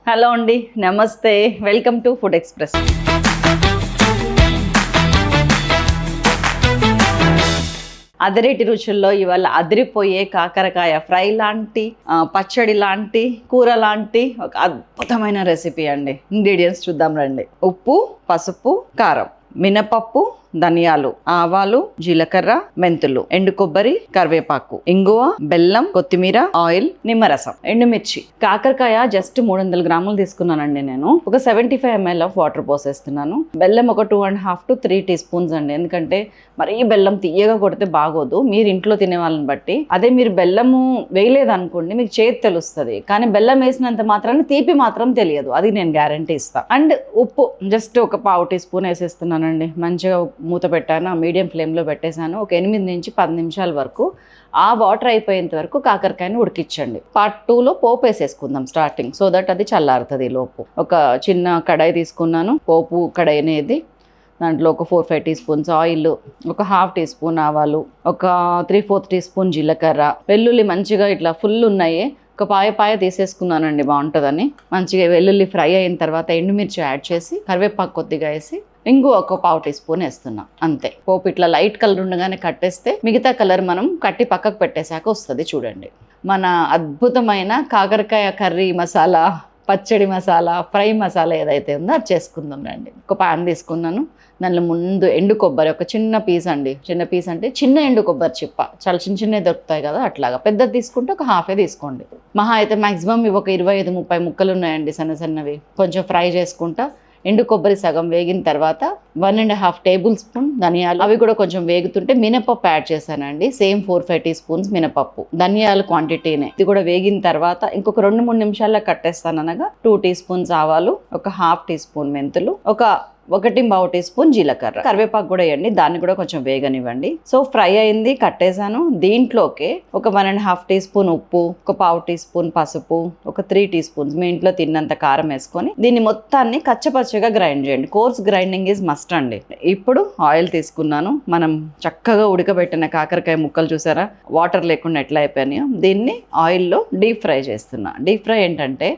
Hello అండి, నమస్తే, welcome to food express. అదిరేటి రుచుల్లో ఇవాళ అదిరిపోయే కాకరకాయ ఫ్రై లాంటి పచ్చడి లాంటి కూర లాంటి ఒక అద్భుతమైన రెసిపీ అండి. ఇంగ్రీడియంట్స్ చూద్దాం రండి. ఉప్పు, పసుపు, కారం, మినపప్పు, ధనియాలు, ఆవాలు, జీలకర్ర, మెంతులు, ఎండు కొబ్బరి, కరివేపాకు, ఇంగువ, బెల్లం, కొత్తిమీర, ఆయిల్, నిమ్మరసం, ఎండుమిర్చి. కాకరకాయ జస్ట్ 300 గ్రాములు తీసుకున్నానండి. నేను ఒక 75 ml ఆఫ్ వాటర్ పోసేస్తున్నాను. బెల్లం ఒక 2.5 to 3 teaspoons అండి. ఎందుకంటే మరీ బెల్లం తీయగా కొడితే బాగోదు, మీరు ఇంట్లో తినే వాళ్ళని బట్టి. అదే మీరు బెల్లము వేయలేదనుకోండి మీకు చేతి తెలుస్తుంది, కానీ బెల్లం వేసినంత మాత్రాన్ని తీపి మాత్రం తెలియదు. అది నేను గ్యారంటీ ఇస్తాను. అండ్ ఉప్పు జస్ట్ ఒక 1/2 teaspoon వేసేస్తున్నానండి. మంచిగా మూత పెట్టాను, మీడియం ఫ్లేమ్లో పెట్టేశాను. ఒక 8 నుంచి 10 నిమిషాల వరకు ఆ వాటర్ అయిపోయేంత వరకు కాకరకాయని ఉడికించండి. పార్ట్ 2లో పోపు వేసేసుకుందాం స్టార్టింగ్, సో దట్ అది చల్లారుతుంది లోపు. ఒక చిన్న కడాయి తీసుకున్నాను, పోపు కడాయి అనేది. దాంట్లో ఒక 4-5 teaspoons ఆయిల్, ఒక 1/2 teaspoon ఆవాలు, ఒక 3/4 teaspoon జీలకర్ర, వెల్లుల్లి మంచిగా ఇట్లా ఫుల్ ఉన్నాయి, ఒక పాయ తీసేసుకున్నానండి బాగుంటుందని. మంచిగా వెల్లుల్లి ఫ్రై అయిన తర్వాత ఎండుమిర్చి యాడ్ చేసి కరివేపాకు కొద్దిగా వేసి ఇంకో ఒక 1/2 teaspoon వేస్తున్నా, అంతే. పోపు ఇట్లా లైట్ కలర్ ఉండగానే కట్టేస్తే మిగతా కలర్ మనం కట్టి పక్కకు పెట్టేశాక వస్తుంది. చూడండి, మన అద్భుతమైన కాకరకాయ కర్రీ మసాలా, పచ్చడి మసాలా, ఫ్రై మసాలా ఏదైతే ఉందో అది చేసుకుందాం రండి. ఒక పాన్ తీసుకున్నాను, దానిలో ముందు ఎండు కొబ్బరి ఒక చిన్న పీస్ అండి. చిన్న పీస్ అంటే చిన్న ఎండు కొబ్బరి చిప్ప, చాలా చిన్నవి దొరుకుతాయి కదా, అట్లాగా. పెద్దది తీసుకుంటే ఒక 1/2 తీసుకోండి. మహా అయితే మాక్సిమం ఇవి ఒక 25-30 ముక్కలు ఉన్నాయండి, సన్నవి. కొంచెం ఫ్రై చేసుకుంటా ఎండు కొబ్బరి సగం వేగిన తర్వాత 1.5 tablespoon ధనియాలు, అవి కూడా కొంచెం వేగుతుంటే మినపప్పు యాడ్ చేశానండి. సేమ్ 4-5 teaspoons మినపప్పు. ధనియాల క్వాంటిటీనే. ఇది కూడా వేగిన తర్వాత ఇంకొక 2-3 నిమిషాల్లో కట్టేస్తాను. అనగా 2 teaspoons ఆవాలు, ఒక 1/2 teaspoon మెంతులు, ఒక 1.5 teaspoon జీలకర్ర, కరివేపాకు కూడా వేయండి, దాన్ని కూడా కొంచెం వేగనివ్వండి. సో ఫ్రై అయింది, కట్టేశాను. దీంట్లోకి ఒక 1.5 teaspoon ఉప్పు, ఒక 1/2 teaspoon పసుపు, ఒక 3 teaspoons మీ ఇంట్లో తిన్నంత కారం వేసుకొని దీన్ని మొత్తాన్ని కచ్చపచ్చగా గ్రైండ్ చేయండి. కోర్స్ గ్రైండింగ్ ఈజ్ మస్ట్ అండి. ఇప్పుడు ఆయిల్ తీసుకున్నాను. మనం చక్కగా ఉడకబెట్టిన కాకరకాయ ముక్కలు చూసారా, వాటర్ లేకుండా ఎట్లా అయిపోయినాయో, దీన్ని ఆయిల్లో డీప్ ఫ్రై చేస్తున్నా. డీప్ ఫ్రై ఏంటంటే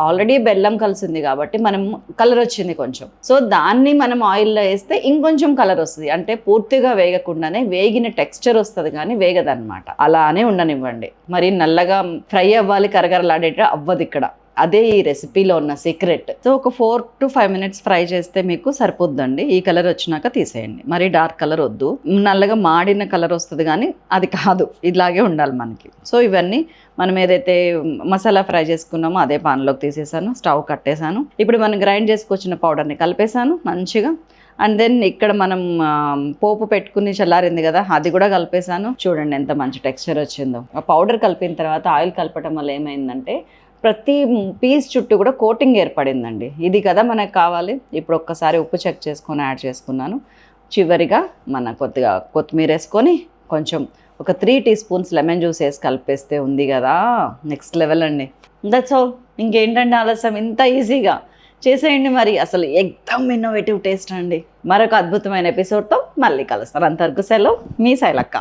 ఆల్రెడీ బెల్లం కలిసింది కాబట్టి మనం కలర్ వచ్చింది కొంచెం, సో దాన్ని మనం ఆయిల్లో వేస్తే ఇంకొంచెం కలర్ వస్తుంది. అంటే పూర్తిగా వేగకుండానే వేగిన టెక్స్చర్ వస్తుంది, కానీ వేగదన్నమాట. అలానే ఉండనివ్వండి. మరి నల్లగా ఫ్రై అవ్వాలి, కరకరలాడేట అవ్వదు ఇక్కడ. అదే ఈ రెసిపీలో ఉన్న సీక్రెట్. సో ఒక 4 to 5 minutes ఫ్రై చేస్తే మీకు సరిపోద్దండి. ఈ కలర్ వచ్చినాక తీసేయండి. మరి డార్క్ కలర్ వద్దు, నల్లగా మాడిన కలర్ వస్తుంది, కానీ అది కాదు, ఇలాగే ఉండాలి మనకి. సో ఇవన్నీ మనం ఏదైతే మసాలా ఫ్రై చేసుకున్నామో అదే పాన్లోకి తీసేసాను, స్టవ్ కట్టేశాను. ఇప్పుడు మనం గ్రైండ్ చేసుకొచ్చిన పౌడర్ని కలిపేశాను మంచిగా. అండ్ దెన్ ఇక్కడ మనం పోపు పెట్టుకుని చల్లారింది కదా, అది కూడా కలిపేశాను. చూడండి ఎంత మంచి టెక్స్చర్ వచ్చిందో. ఆ పౌడర్ కలిపిన తర్వాత ఆయిల్ కలపటం వల్ల ఏమైందంటే ప్రతి పీస్ చుట్టూ కూడా కోటింగ్ ఏర్పడిందండి. ఇది కదా మనకు కావాలి. ఇప్పుడు ఒక్కసారి ఉప్పు చెక్ చేసుకొని యాడ్ చేసుకున్నాను. చివరిగా మన కొద్దిగా కొత్తిమీర వేసుకొని కొంచెం ఒక 3 teaspoons లెమన్ జ్యూస్ వేసి కలిపేస్తే ఉంది కదా, నెక్స్ట్ లెవెల్ అండి. That's all. ఇంకేంటంటే ఆలస్యం, ఇంత ఈజీగా చేసేయండి. మరి అసలు ఎక్దమ్ ఇన్నోవేటివ్ టేస్ట్ అండి. మరొక అద్భుతమైన ఎపిసోడ్తో మళ్ళీ కలుస్తారు. అంతవరకు సెలవు, మీ శైలక్క.